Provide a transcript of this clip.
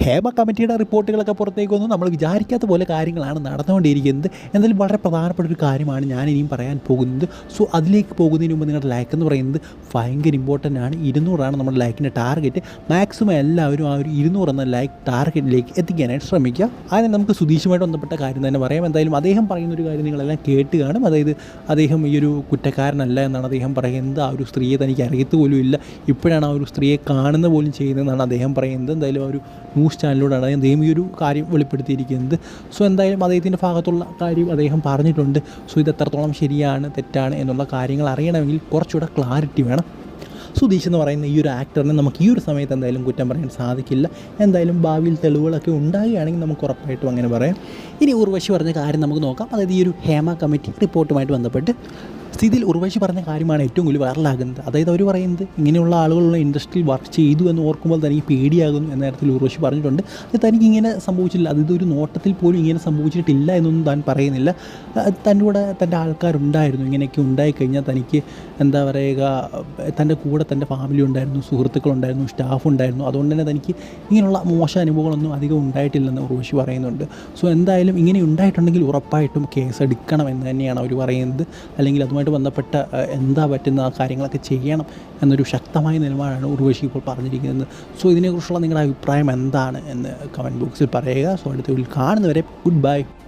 ഹേമ കമ്മിറ്റിയുടെ റിപ്പോർട്ടുകളൊക്കെ പുറത്തേക്ക് വന്നു. നമ്മൾ വിചാരിക്കാത്ത പോലെ കാര്യങ്ങളാണ് നടന്നുകൊണ്ടിരിക്കുന്നത്. എന്തായാലും വളരെ പ്രധാനപ്പെട്ട ഒരു കാര്യമാണ് ഞാൻ ഇനിയും പറയാൻ പോകുന്നത്. സോ അതിലേക്ക് പോകുന്നതിന് മുമ്പ് നിങ്ങളുടെ ലൈക്ക് എന്ന് പറയുന്നത് ഭയങ്കര ഇമ്പോർട്ടൻ്റ് ആണ്. 200 നമ്മുടെ ലൈക്കിൻ്റെ ടാർഗറ്റ്. മാക്സിമം എല്ലാവരും ആ ഒരു 200 എന്ന ലൈക്ക് ടാർഗറ്റിലേക്ക് എത്തിക്കാനായിട്ട് ശ്രമിക്കുക. അതിന് നമുക്ക് സുധീഷുമായിട്ട് ബന്ധപ്പെട്ട കാര്യം തന്നെ പറയാം. എന്തായാലും അദ്ദേഹം പറയുന്നൊരു കാര്യം നിങ്ങളെല്ലാം കേട്ട് കാണും. അതായത് അദ്ദേഹം ഈ ഒരു കുറ്റക്കാരനല്ല എന്നാണ് അദ്ദേഹം പറയുന്നത്. ആ ഒരു സ്ത്രീയെ തനിക്ക് അറിയത്ത് പോലും ഇല്ല, ഇപ്പോഴാണ് ആ ഒരു സ്ത്രീയെ കാണുന്ന പോലും ചെയ്യുന്നതെന്നാണ് അദ്ദേഹം പറയുന്നത്. എന്തായാലും ആ ഒരു ന്യൂസ് ചാനലിലൂടെയാണ് അദ്ദേഹം ഈ ഒരു കാര്യം വെളിപ്പെടുത്തിയിരിക്കുന്നത്. സോ എന്തായാലും അദ്ദേഹത്തിൻ്റെ ഭാഗത്തുള്ള കാര്യം അദ്ദേഹം പറഞ്ഞിട്ടുണ്ട്. സോ ഇത് എത്രത്തോളം ശരിയാണ് തെറ്റാണ് എന്നുള്ള കാര്യങ്ങൾ അറിയണമെങ്കിൽ കുറച്ചുകൂടെ ക്ലാരിറ്റി വേണം. സുധീഷ് എന്ന് പറയുന്ന ഈ ഒരു ആക്ടറിനെ നമുക്ക് ഈ ഒരു സമയത്ത് എന്തായാലും കുറ്റം പറയാൻ സാധിക്കില്ല. എന്തായാലും ഭാവിയിൽ തെളിവുകളൊക്കെ ഉണ്ടാകുകയാണെങ്കിൽ നമുക്ക് ഉറപ്പായിട്ടും അങ്ങനെ പറയാം. ഇനി ഉർവശി പറഞ്ഞ കാര്യം നമുക്ക് നോക്കാം. അതായത് ഈ ഒരു ഹേമ കമ്മിറ്റി റിപ്പോർട്ടുമായിട്ട് ബന്ധപ്പെട്ട് സ്ഥിതിയിൽ ഉർവശി പറഞ്ഞ കാര്യമാണ് ഏറ്റവും കൂടുതൽ വൈറലാകുന്നത്. അതായത് അവർ പറയുന്നത് ഇങ്ങനെയുള്ള ആളുകളുള്ള ഇൻഡസ്ട്രിയിൽ വർക്ക് ചെയ്തു എന്ന് ഓർക്കുമ്പോൾ തനിക്ക് പേടിയാകുന്നു എന്ന തരത്തിൽ ഉർവശി പറഞ്ഞിട്ടുണ്ട്. അത് തനിക്ക് ഇങ്ങനെ സംഭവിച്ചില്ല, അതൊരു നോട്ടത്തിൽ പോലും ഇങ്ങനെ സംഭവിച്ചിട്ടില്ല എന്നൊന്നും താൻ പറയുന്നില്ല. തൻ്റെ കൂടെ തൻ്റെ ആൾക്കാരുണ്ടായിരുന്നു. ഇങ്ങനെയൊക്കെ ഉണ്ടായിക്കഴിഞ്ഞാൽ തനിക്ക് എന്താ പറയുക, തൻ്റെ കൂടെ തൻ്റെ ഫാമിലി ഉണ്ടായിരുന്നു, സുഹൃത്തുക്കളുണ്ടായിരുന്നു, സ്റ്റാഫ് ഉണ്ടായിരുന്നു. അതുകൊണ്ട് തന്നെ തനിക്ക് ഇങ്ങനെയുള്ള മോശം അനുഭവങ്ങളൊന്നും അധികം ഉണ്ടായിട്ടില്ലെന്ന് ഉർവശി പറയുന്നുണ്ട്. സോ എന്തായാലും ഇങ്ങനെ ഉണ്ടായിട്ടുണ്ടെങ്കിൽ ഉറപ്പായിട്ടും കേസ് എടുക്കണം എന്ന് തന്നെയാണ് അവർ പറയുന്നത്. അല്ലെങ്കിൽ അതുമായിട്ട് ബന്ധപ്പെട്ട എന്താ പറ്റുന്ന ആ കാര്യങ്ങളൊക്കെ ചെയ്യണം എന്നൊരു ശക്തമായ നിലപാടാണ് ഉർവശി ഇപ്പോൾ പറഞ്ഞിരിക്കുന്നത്. സോ ഇതിനെക്കുറിച്ചുള്ള നിങ്ങളുടെ അഭിപ്രായം എന്താണ് എന്ന് കമൻറ്റ് ബോക്സിൽ പറയുക. സോ അടുത്ത വീഡിയോയിൽ കാണുന്നവരെ ഗുഡ് ബൈ.